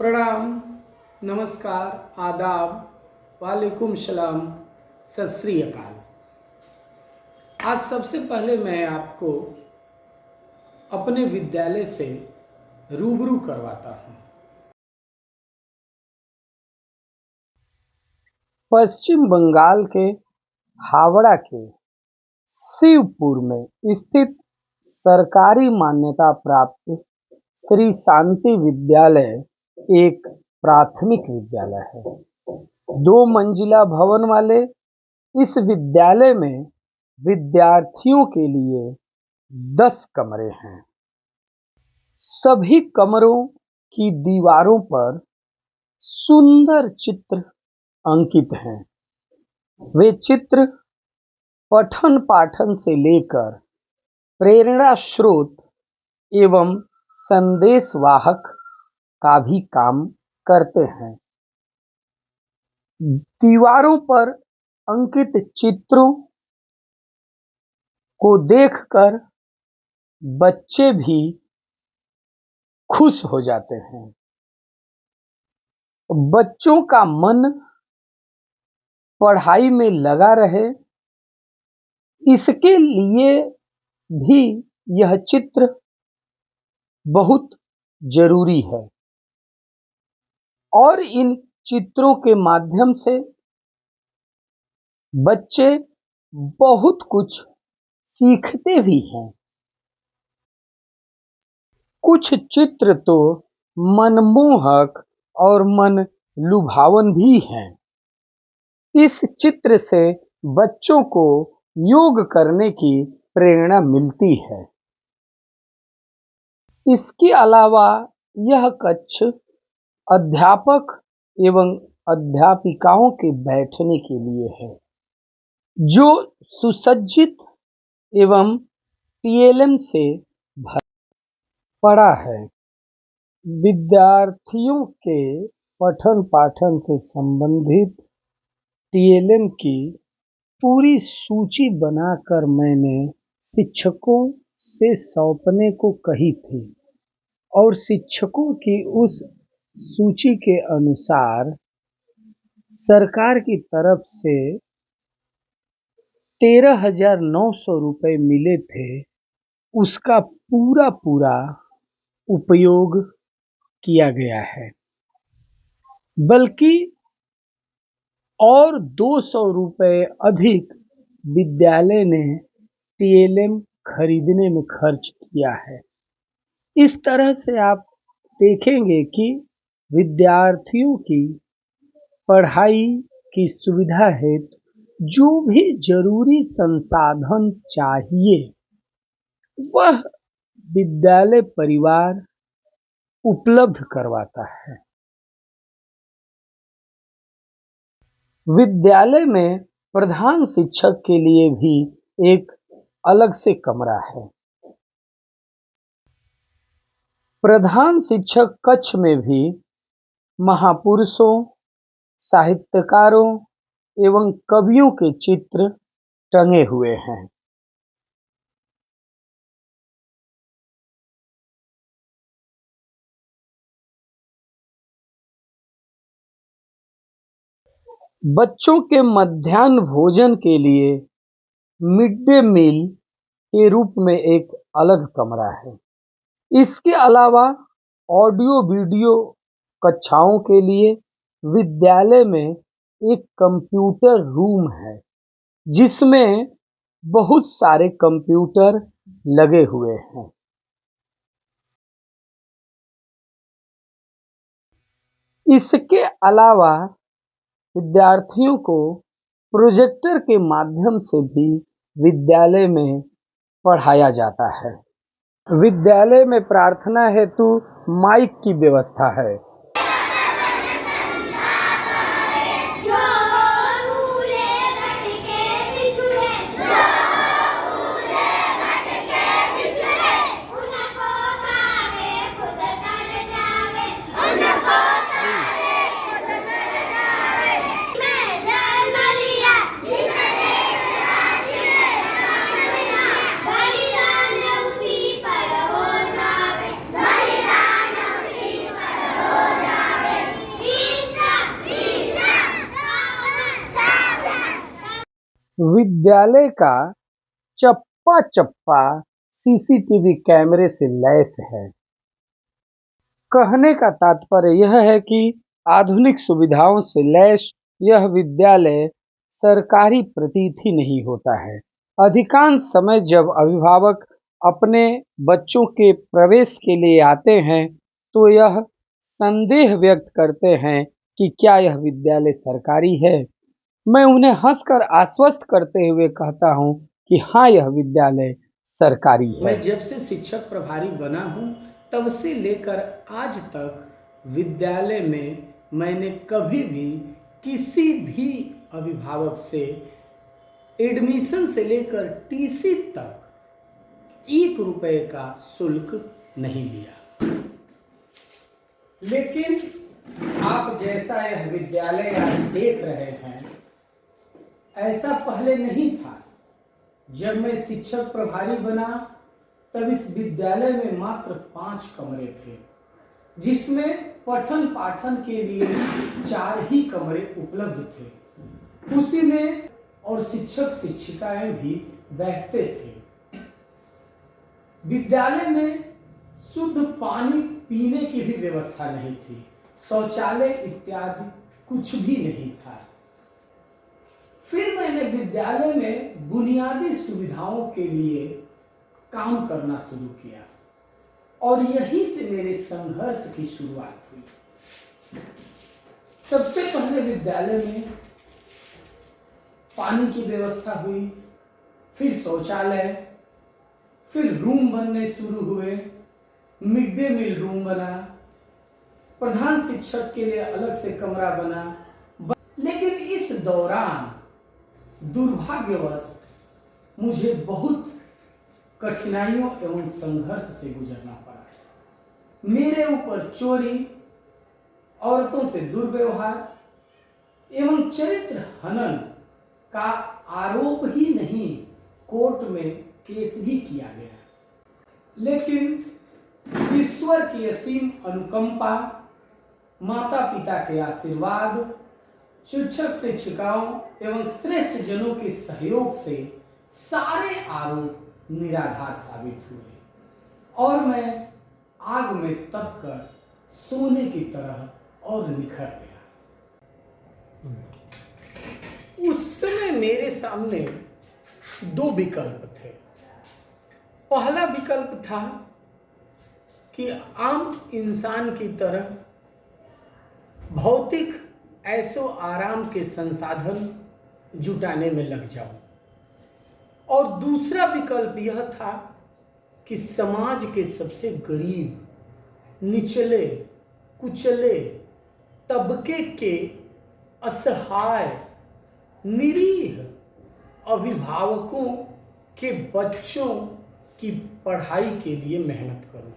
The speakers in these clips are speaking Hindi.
प्रणाम, नमस्कार, आदाब, वालेकुम सलाम, सत श्री अकाल। आज सबसे पहले मैं आपको अपने विद्यालय से रूबरू करवाता हूँ। पश्चिम बंगाल के हावड़ा के शिवपुर में स्थित सरकारी मान्यता प्राप्त श्री शांति विद्यालय एक प्राथमिक विद्यालय है। 2 मंजिला भवन वाले इस विद्यालय में विद्यार्थियों के लिए 10 कमरे हैं। सभी कमरों की दीवारों पर सुंदर चित्र अंकित हैं। वे चित्र पठन पाठन से लेकर प्रेरणा स्रोत एवं संदेश वाहक का भी काम करते हैं। दीवारों पर अंकित चित्रों को देखकर बच्चे भी खुश हो जाते हैं। बच्चों का मन पढ़ाई में लगा रहे, इसके लिए भी यह चित्र बहुत जरूरी है और इन चित्रों के माध्यम से बच्चे बहुत कुछ सीखते भी हैं। कुछ चित्र तो मनमोहक और मन लुभावन भी हैं। इस चित्र से बच्चों को योग करने की प्रेरणा मिलती है। इसके अलावा यह कक्ष अध्यापक एवं अध्यापिकाओं के बैठने के लिए है, जो सुसज्जित एवं टीएलएम से पड़ा है। विद्यार्थियों के पठन पाठन से संबंधित टीएलएम की पूरी सूची बनाकर मैंने शिक्षकों से सौंपने को कही थी और शिक्षकों की उस सूची के अनुसार सरकार की तरफ से 13,900 रुपये मिले थे। उसका पूरा उपयोग किया गया है, बल्कि और 200 रुपये अधिक विद्यालय ने टीएलएम खरीदने में खर्च किया है। इस तरह से आप देखेंगे कि विद्यार्थियों की पढ़ाई की सुविधा हेतु जो भी जरूरी संसाधन चाहिए वह विद्यालय परिवार उपलब्ध करवाता है। विद्यालय में प्रधान शिक्षक के लिए भी एक अलग से कमरा है। प्रधान शिक्षक कक्ष में भी महापुरुषों, साहित्यकारों एवं कवियों के चित्र टंगे हुए हैं। बच्चों के मध्याह्न भोजन के लिए मिड डे मील के रूप में एक अलग कमरा है। इसके अलावा ऑडियो वीडियो कक्षाओं के लिए विद्यालय में एक कंप्यूटर रूम है, जिसमें बहुत सारे कंप्यूटर लगे हुए हैं। इसके अलावा विद्यार्थियों को प्रोजेक्टर के माध्यम से भी विद्यालय में पढ़ाया जाता है। विद्यालय में प्रार्थना हेतु माइक की व्यवस्था है। विद्यालय का चप्पा चप्पा सीसीटीवी कैमरे से लैस है। कहने का तात्पर्य यह है कि आधुनिक सुविधाओं से लैस यह विद्यालय सरकारी प्रतीत ही नहीं होता है। अधिकांश समय जब अभिभावक अपने बच्चों के प्रवेश के लिए आते हैं तो यह संदेह व्यक्त करते हैं कि क्या यह विद्यालय सरकारी है। मैं उन्हें हंसकर आश्वस्त करते हुए कहता हूं कि हाँ, यह विद्यालय सरकारी है। मैं जब से शिक्षक प्रभारी बना हूं तब से लेकर आज तक विद्यालय में मैंने कभी भी किसी भी अभिभावक से एडमिशन से लेकर टीसी तक 1 रुपए का शुल्क नहीं लिया। लेकिन आप जैसा यह विद्यालय आज देख रहे हैं, ऐसा पहले नहीं था। जब मैं शिक्षक प्रभारी बना तब इस विद्यालय में मात्र 5 कमरे थे, जिसमें पठन पाठन के लिए 4 ही कमरे उपलब्ध थे। उसी में और शिक्षक शिक्षिकाएं भी बैठते थे। विद्यालय में शुद्ध पानी पीने की भी व्यवस्था नहीं थी, शौचालय इत्यादि कुछ भी नहीं था। फिर मैंने विद्यालय में बुनियादी सुविधाओं के लिए काम करना शुरू किया और यहीं से मेरे संघर्ष की शुरुआत हुई। सबसे पहले विद्यालय में पानी की व्यवस्था हुई, फिर शौचालय, फिर रूम बनने शुरू हुए, मिड डे मील रूम बना, प्रधान शिक्षक के लिए अलग से कमरा बना। लेकिन इस दौरान दुर्भाग्यवश मुझे बहुत कठिनाइयों एवं संघर्ष से गुजरना पड़ा। मेरे ऊपर चोरी, औरतों से दुर्व्यवहार एवं चरित्र हनन का आरोप ही नहीं, कोर्ट में केस भी किया गया। लेकिन ईश्वर की असीम अनुकंपा, माता पिता के आशीर्वाद, शिक्षक शिक्षिकाओं एवं श्रेष्ठ जनों के सहयोग से सारे आरोप निराधार साबित हुए और मैं आग में तपकर सोने की तरह और निखर गया। उस समय मेरे सामने 2 विकल्प थे। पहला विकल्प था कि आम इंसान की तरह भौतिक ऐशो आराम के संसाधन जुटाने में लग जाऊं, और दूसरा विकल्प यह था कि समाज के सबसे गरीब, निचले, कुचले तबके के असहाय, निरीह अभिभावकों के बच्चों की पढ़ाई के लिए मेहनत करूं।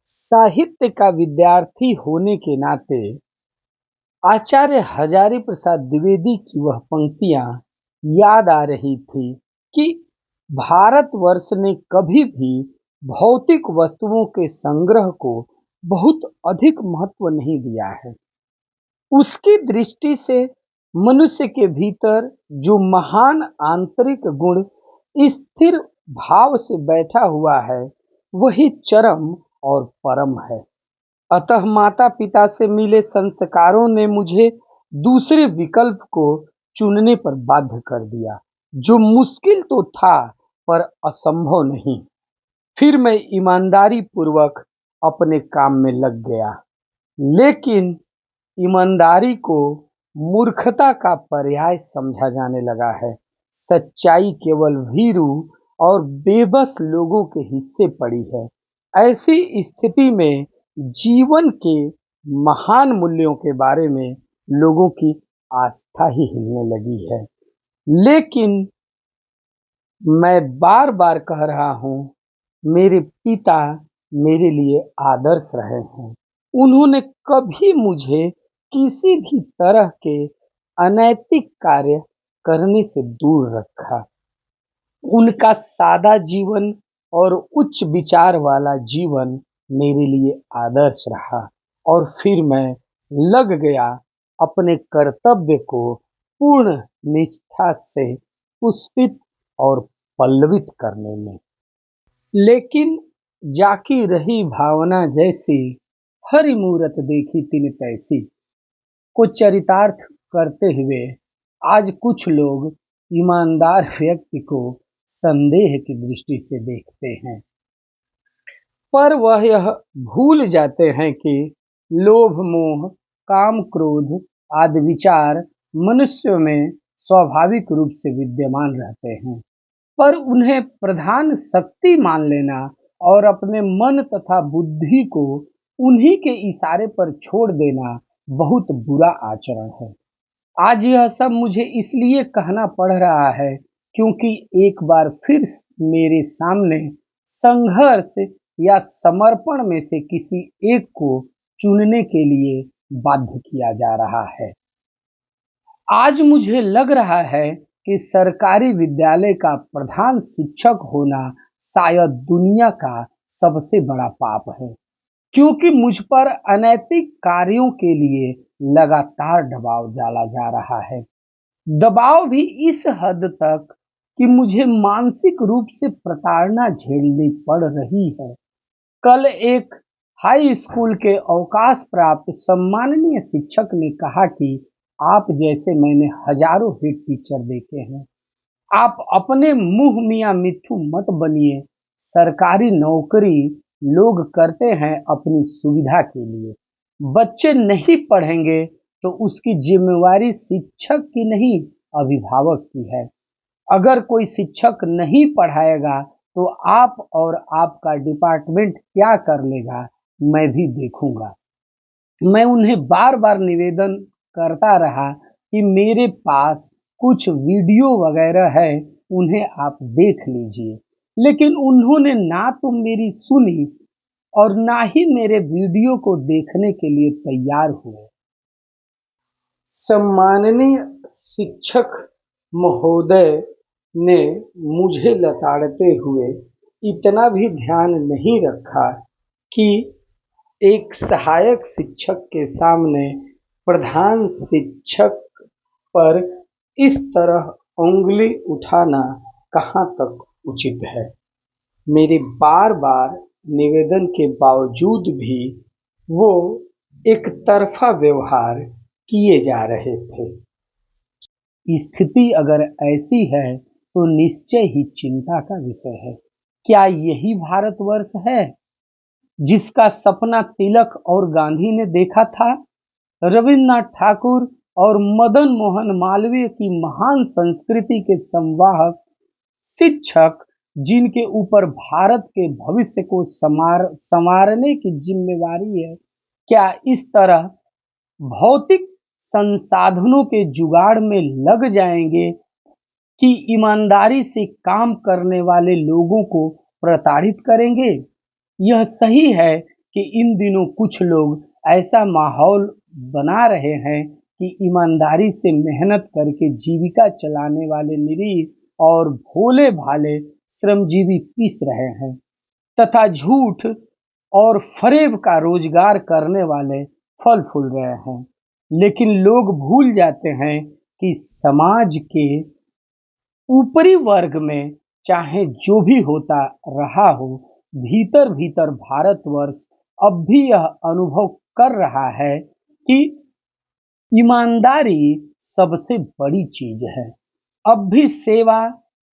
साहित्य का विद्यार्थी होने के नाते आचार्य हजारी प्रसाद द्विवेदी की वह पंक्तियां याद आ रही थी कि भारतवर्ष ने कभी भी भौतिक वस्तुओं के संग्रह को बहुत अधिक महत्व नहीं दिया है। उसकी दृष्टि से मनुष्य के भीतर जो महान आंतरिक गुण स्थिर भाव से बैठा हुआ है, वही चरम और परम है। अतः माता पिता से मिले संस्कारों ने मुझे दूसरे विकल्प को चुनने पर बाध्य कर दिया, जो मुश्किल तो था पर असंभव नहीं। फिर मैं ईमानदारी पूर्वक अपने काम में लग गया, लेकिन ईमानदारी को मूर्खता का पर्याय समझा जाने लगा है। सच्चाई केवल भीरू और बेबस लोगों के हिस्से पड़ी है। ऐसी स्थिति में जीवन के महान मूल्यों के बारे में लोगों की आस्था ही हिलने लगी है। लेकिन मैं बार बार कह रहा हूं, मेरे पिता मेरे लिए आदर्श रहे हैं। उन्होंने कभी मुझे किसी भी तरह के अनैतिक कार्य करने से दूर रखा। उनका सादा जीवन और उच्च विचार वाला जीवन मेरे लिए आदर्श रहा और फिर मैं लग गया अपने कर्तव्य को पूर्ण निष्ठा से पुष्पित और पल्लवित करने में। लेकिन जाकी रही भावना जैसी, हरि मूरत देखी तिन तैसी को चरितार्थ करते हुए आज कुछ लोग ईमानदार व्यक्ति को संदेह की दृष्टि से देखते हैं, पर वह यह भूल जाते हैं कि लोभ, मोह, काम, क्रोध आदि विचार मनुष्य में स्वाभाविक रूप से विद्यमान रहते हैं, पर उन्हें प्रधान शक्ति मान लेना और अपने मन तथा बुद्धि को उन्हीं के इशारे पर छोड़ देना बहुत बुरा आचरण है। आज यह सब मुझे इसलिए कहना पड़ रहा है क्योंकि एक बार फिर मेरे सामने संघर्ष या समर्पण में से किसी एक को चुनने के लिए बाध्य किया जा रहा है। आज मुझे लग रहा है कि सरकारी विद्यालय का प्रधान शिक्षक होना शायद दुनिया का सबसे बड़ा पाप है, क्योंकि मुझ पर अनैतिक कार्यों के लिए लगातार दबाव डाला जा रहा है। दबाव भी इस हद तक कि मुझे मानसिक रूप से प्रताड़ना झेलनी पड़ रही है। कल एक हाई स्कूल के अवकाश प्राप्त सम्माननीय शिक्षक ने कहा कि आप जैसे मैंने हजारों हेड टीचर देखे हैं, आप अपने मुंह मियां मिट्ठू मत बनिए। सरकारी नौकरी लोग करते हैं अपनी सुविधा के लिए। बच्चे नहीं पढ़ेंगे तो उसकी जिम्मेवारी शिक्षक की नहीं, अभिभावक की है। अगर कोई शिक्षक नहीं पढ़ाएगा तो आप और आपका डिपार्टमेंट क्या कर लेगा, मैं भी देखूंगा। मैं उन्हें बार बार निवेदन करता रहा कि मेरे पास कुछ वीडियो वगैरह है, उन्हें आप देख लीजिए, लेकिन उन्होंने ना तो मेरी सुनी और ना ही मेरे वीडियो को देखने के लिए तैयार हुए। सम्माननीय शिक्षक महोदय ने मुझे लताड़ते हुए इतना भी ध्यान नहीं रखा कि एक सहायक शिक्षक के सामने प्रधान शिक्षक पर इस तरह उंगली उठाना कहाँ तक उचित है। मेरे बार बार निवेदन के बावजूद भी वो एक तरफा व्यवहार किए जा रहे थे। स्थिति अगर ऐसी है तो निश्चय ही चिंता का विषय है। क्या यही भारतवर्ष है जिसका सपना तिलक और गांधी ने देखा था? रविन्द्रनाथ ठाकुर और मदन मोहन मालवीय की महान संस्कृति के संवाहक शिक्षक, जिनके ऊपर भारत के भविष्य को संवारने की जिम्मेवारी है, क्या इस तरह भौतिक संसाधनों के जुगाड़ में लग जाएंगे कि ईमानदारी से काम करने वाले लोगों को प्रताड़ित करेंगे? यह सही है कि इन दिनों कुछ लोग ऐसा माहौल बना रहे हैं कि ईमानदारी से मेहनत करके जीविका चलाने वाले निरीह और भोले भाले श्रमजीवी पीस रहे हैं तथा झूठ और फरेब का रोजगार करने वाले फल फूल रहे हैं। लेकिन लोग भूल जाते हैं कि समाज के ऊपरी वर्ग में चाहे जो भी होता रहा हो, भीतर भीतर भारतवर्ष अब भी यह अनुभव कर रहा है कि ईमानदारी सबसे बड़ी चीज है। अब भी सेवा,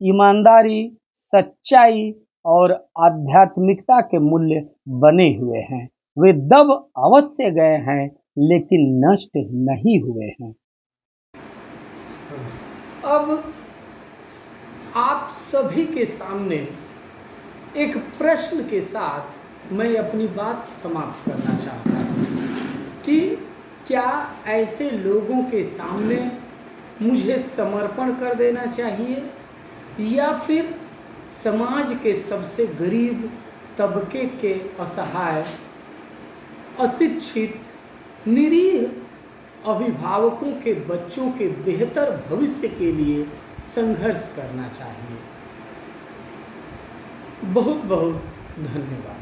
ईमानदारी, सच्चाई और आध्यात्मिकता के मूल्य बने हुए हैं। वे दब अवश्य गए हैं लेकिन नष्ट नहीं हुए हैं। अब आप सभी के सामने एक प्रश्न के साथ मैं अपनी बात समाप्त करना चाहता हूँ कि क्या ऐसे लोगों के सामने मुझे समर्पण कर देना चाहिए या फिर समाज के सबसे गरीब तबके के असहाय, अशिक्षित, निरीह अभिभावकों के बच्चों के बेहतर भविष्य के लिए संघर्ष करना चाहिए। बहुत बहुत धन्यवाद।